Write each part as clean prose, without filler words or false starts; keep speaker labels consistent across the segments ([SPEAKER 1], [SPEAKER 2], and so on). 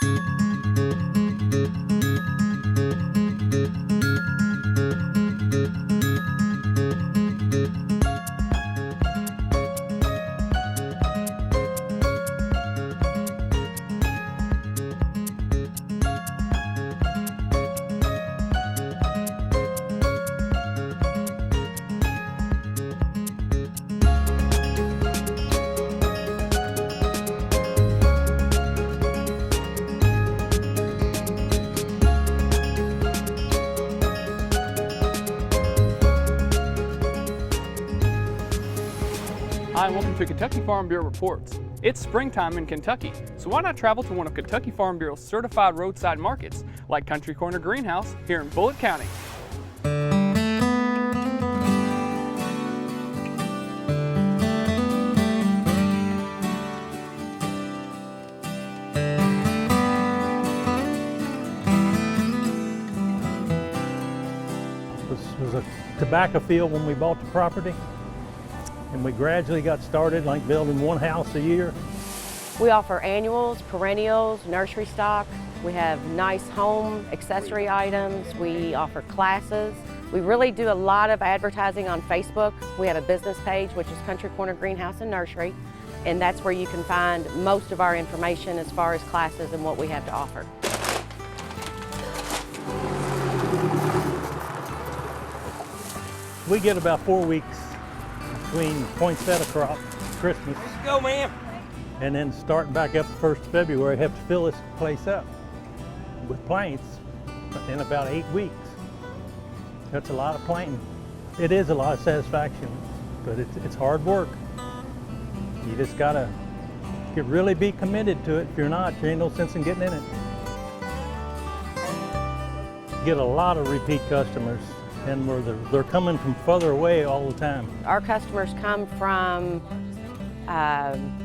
[SPEAKER 1] Hi, and welcome to Kentucky Farm Bureau Reports. It's springtime in Kentucky, so why not travel to one of Kentucky Farm Bureau's certified roadside markets, like Country Corner Greenhouse here in Bullitt County.
[SPEAKER 2] This was a tobacco field when we bought the property, and we gradually got started like building one house a year.
[SPEAKER 3] We offer annuals, perennials, nursery stock. We have nice home accessory items. We offer classes. We really do a lot of advertising on Facebook. We have a business page, which is Country Corner Greenhouse and Nursery, and that's where you can find most of our information as far as classes and what we have to offer.
[SPEAKER 2] We get about 4 weeks between poinsettia crop, Christmas.
[SPEAKER 4] Let's go, man.
[SPEAKER 2] And then starting back up the 1st of February, have to fill this place up with plants in about 8 weeks. That's a lot of planting. It is a lot of satisfaction, but it's hard work. You just gotta really be committed to it. If you're not, there ain't no sense in getting in it. Get a lot of repeat customers, and they're coming from further away all the time.
[SPEAKER 3] Our customers come from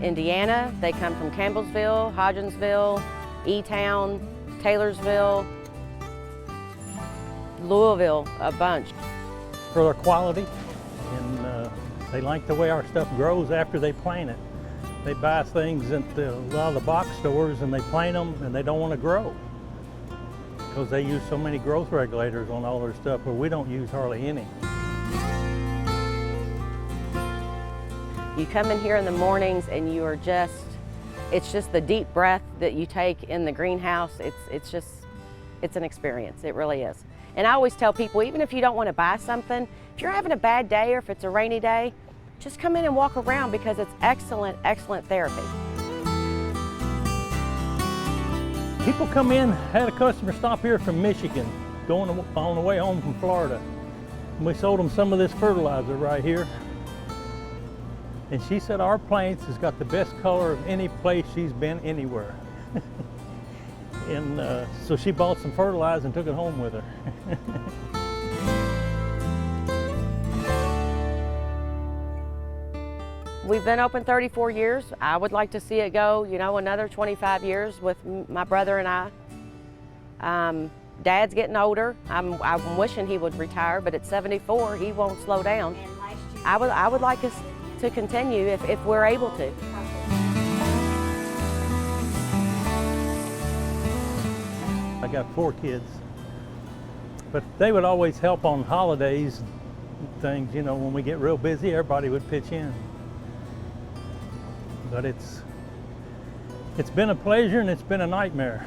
[SPEAKER 3] Indiana, they come from Campbellsville, Hodgensville, E-Town, Taylorsville, Louisville, a bunch.
[SPEAKER 2] For their quality, and they like the way our stuff grows after they plant it. They buy things at a lot of the box stores and they plant them and they don't want to grow, because they use so many growth regulators on all their stuff, where we don't use hardly any.
[SPEAKER 3] You come in here in the mornings and you are it's just the deep breath that you take in the greenhouse. It's an experience, it really is. And I always tell people, even if you don't want to buy something, if you're having a bad day or if it's a rainy day, just come in and walk around, because it's excellent, excellent therapy.
[SPEAKER 2] People come in, had a customer stop here from Michigan, going on the way home from Florida. And we sold them some of this fertilizer right here. And she said our plants has got the best color of any place she's been anywhere. And so she bought some fertilizer and took it home with her.
[SPEAKER 3] We've been open 34 years. I would like to see it go, another 25 years with my brother and I. Dad's getting older. I'm wishing he would retire, but at 74, he won't slow down. I would like us to continue if we're able to.
[SPEAKER 2] I got 4 kids, but they would always help on holidays and things. When we get real busy, everybody would pitch in. But it's been a pleasure and it's been a nightmare.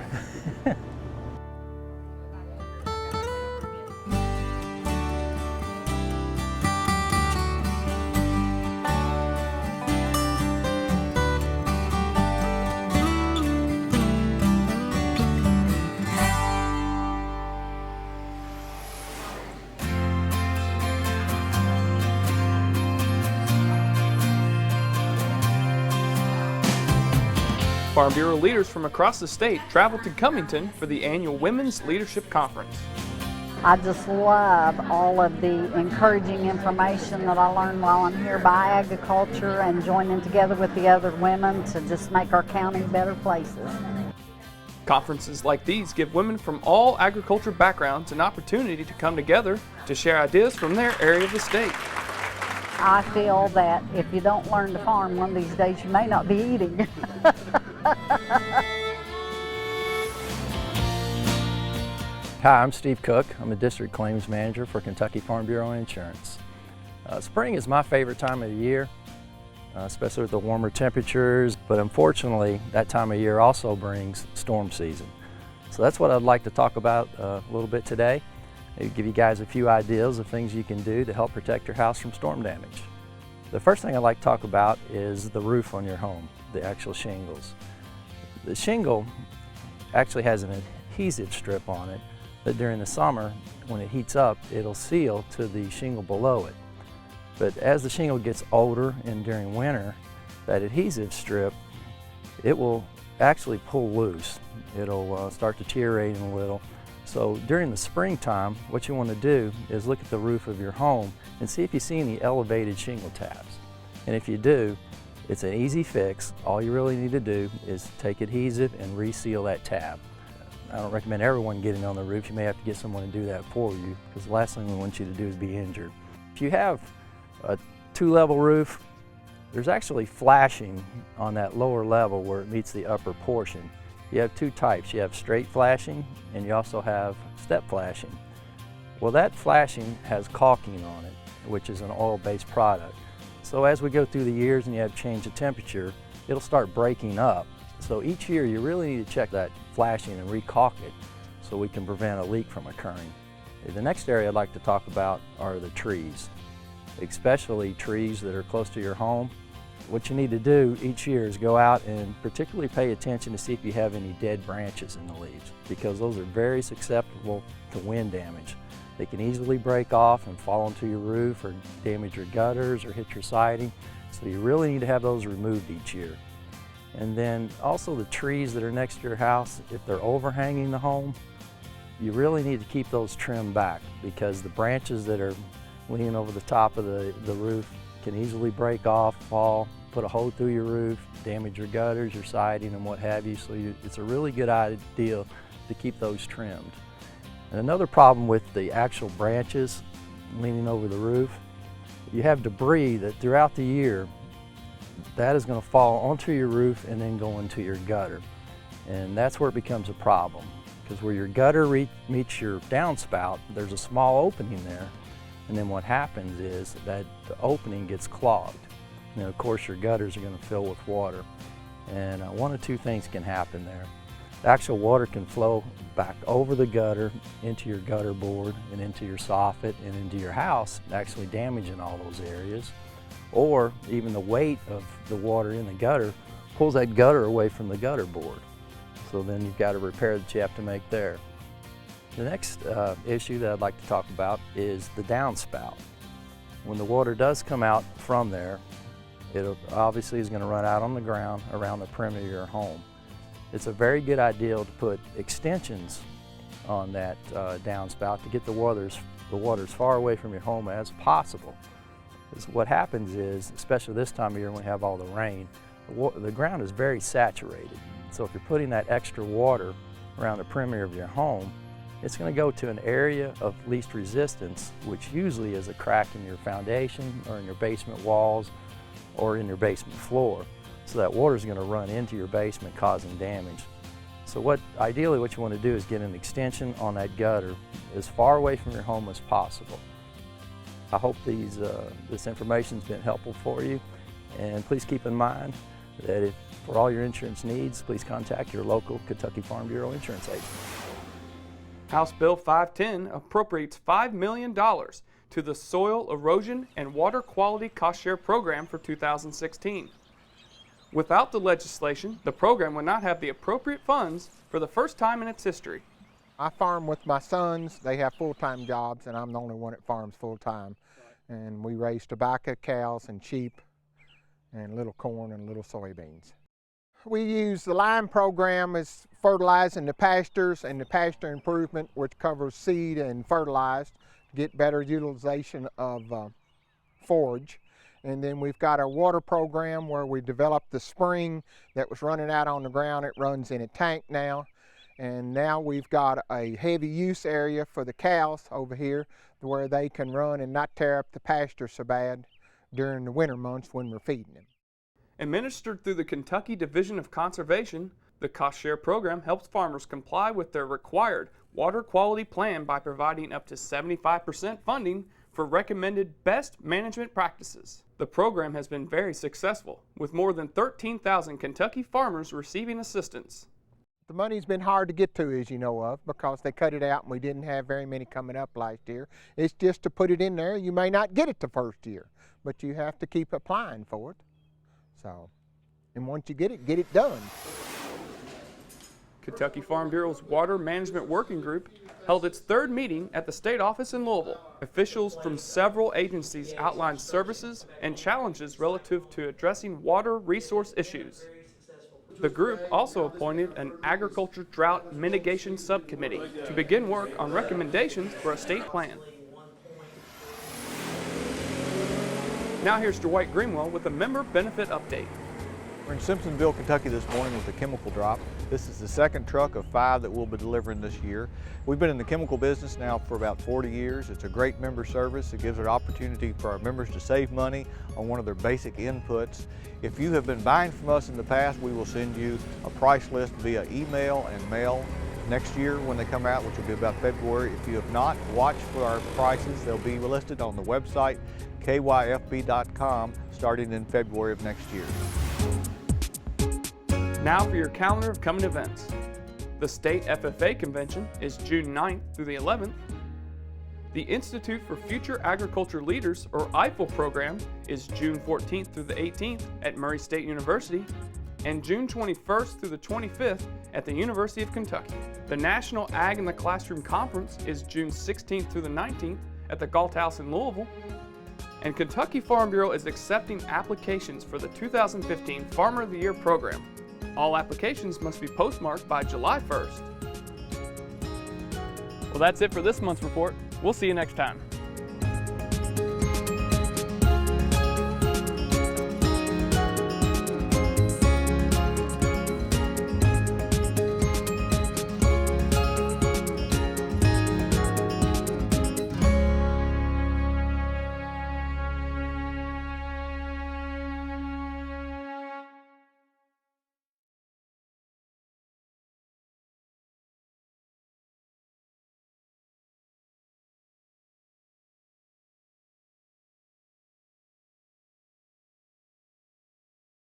[SPEAKER 1] Farm Bureau leaders from across the state traveled to Cummington for the annual Women's Leadership Conference.
[SPEAKER 5] I just love all of the encouraging information that I learned while I'm here by agriculture and joining together with the other women to just make our county better places.
[SPEAKER 1] Conferences like these give women from all agriculture backgrounds an opportunity to come together to share ideas from their area of the state.
[SPEAKER 5] I feel that if you don't learn to farm one of these days, you may not be eating.
[SPEAKER 4] Hi, I'm Steve Cook. I'm a District Claims Manager for Kentucky Farm Bureau Insurance. Spring is my favorite time of the year, especially with the warmer temperatures, but unfortunately that time of year also brings storm season. So that's what I'd like to talk about a little bit today. Maybe give you guys a few ideas of things you can do to help protect your house from storm damage. The first thing I'd like to talk about is the roof on your home, the actual shingles. The shingle actually has an adhesive strip on it that during the summer, when it heats up, it'll seal to the shingle below it. But as the shingle gets older and during winter, that adhesive strip, it will actually pull loose. It'll start deteriorating a little. So during the springtime, what you want to do is look at the roof of your home and see if you see any elevated shingle tabs. And if you do, it's an easy fix. All you really need to do is take adhesive and reseal that tab. I don't recommend everyone getting on the roof. You may have to get someone to do that for you, because the last thing we want you to do is be injured. If you have a two-level roof, there's actually flashing on that lower level where it meets the upper portion. You have two types. You have straight flashing and you also have step flashing. Well, that flashing has caulking on it, which is an oil-based product. So as we go through the years and you have change of temperature, it'll start breaking up. So each year you really need to check that flashing and re-caulk it so we can prevent a leak from occurring. The next area I'd like to talk about are the trees, especially trees that are close to your home. What you need to do each year is go out and particularly pay attention to see if you have any dead branches in the leaves, because those are very susceptible to wind damage. They can easily break off and fall onto your roof or damage your gutters or hit your siding, so you really need to have those removed each year. And then also the trees that are next to your house, if they're overhanging the home, you really need to keep those trimmed back, because the branches that are leaning over the top of the roof can easily break off, fall, put a hole through your roof, damage your gutters, your siding, and what have you. So it's a really good idea to keep those trimmed. And another problem with the actual branches leaning over the roof, you have debris that throughout the year, that is going to fall onto your roof and then go into your gutter. And that's where it becomes a problem, because where your gutter meets your downspout, there's a small opening there. And then what happens is that the opening gets clogged. And of course your gutters are going to fill with water. And one of two things can happen there. The actual water can flow back over the gutter into your gutter board and into your soffit and into your house, actually damaging all those areas. Or even the weight of the water in the gutter pulls that gutter away from the gutter board. So then you've got a repair that you have to make there. The next issue that I'd like to talk about is the downspout. When the water does come out from there, it obviously is going to run out on the ground around the perimeter of your home. It's a very good idea to put extensions on that downspout to get the water as far away from your home as possible. Because what happens is, especially this time of year when we have all the rain, the ground is very saturated. So if you're putting that extra water around the perimeter of your home, it's going to go to an area of least resistance, which usually is a crack in your foundation or in your basement walls or in your basement floor. So that water is going to run into your basement, causing damage. So ideally what you want to do is get an extension on that gutter as far away from your home as possible. I hope this information has been helpful for you, and please keep in mind that for all your insurance needs, please contact your local Kentucky Farm Bureau insurance agent.
[SPEAKER 1] House Bill 510 appropriates $5 million to the Soil Erosion and Water Quality Cost Share Program for 2016. Without the legislation, the program would not have the appropriate funds for the first time in its history.
[SPEAKER 6] I farm with my sons. They have full-time jobs, and I'm the only one that farms full-time. And we raise tobacco, cows, and sheep, and little corn and little soybeans. We use the lime program as fertilizing the pastures and the pasture improvement, which covers seed and fertilized to get better utilization of forage. And then we've got our water program where we developed the spring that was running out on the ground. It runs in a tank now. And now we've got a heavy use area for the cows over here where they can run and not tear up the pasture so bad during the winter months when we're feeding them.
[SPEAKER 1] Administered through the Kentucky Division of Conservation, the Cost Share Program helps farmers comply with their required water quality plan by providing up to 75% funding for recommended best management practices. The program has been very successful, with more than 13,000 Kentucky farmers receiving assistance.
[SPEAKER 6] The money's been hard to get to, as you know of, because they cut it out and we didn't have very many coming up last year. It's just to put it in there. You may not get it the first year, but you have to keep applying for it. So, and once you get it done.
[SPEAKER 1] Kentucky Farm Bureau's Water Management Working Group held its third meeting at the state office in Louisville. Officials from several agencies outlined services and challenges relative to addressing water resource issues. The group also appointed an agriculture drought mitigation subcommittee to begin work on recommendations for a state plan. Now here's Dwight Greenwell with a member benefit update.
[SPEAKER 7] We're in Simpsonville, Kentucky this morning with a chemical drop. This is the second truck of 5 that we'll be delivering this year. We've been in the chemical business now for about 40 years. It's a great member service. It gives an opportunity for our members to save money on one of their basic inputs. If you have been buying from us in the past, we will send you a price list via email and mail next year when they come out, which will be about February. If you have not, watch for our prices. They'll be listed on the website kyfb.com starting in February of next year.
[SPEAKER 1] Now for your calendar of coming events. The State FFA Convention is June 9th through the 11th. The Institute for Future Agriculture Leaders, or IFL program, is June 14th through the 18th at Murray State University, and June 21st through the 25th at the University of Kentucky. The National Ag in the Classroom Conference is June 16th through the 19th at the Galt House in Louisville. And Kentucky Farm Bureau is accepting applications for the 2015 Farmer of the Year program. All applications must be postmarked by July 1st. Well, that's it for this month's report. We'll see you next time.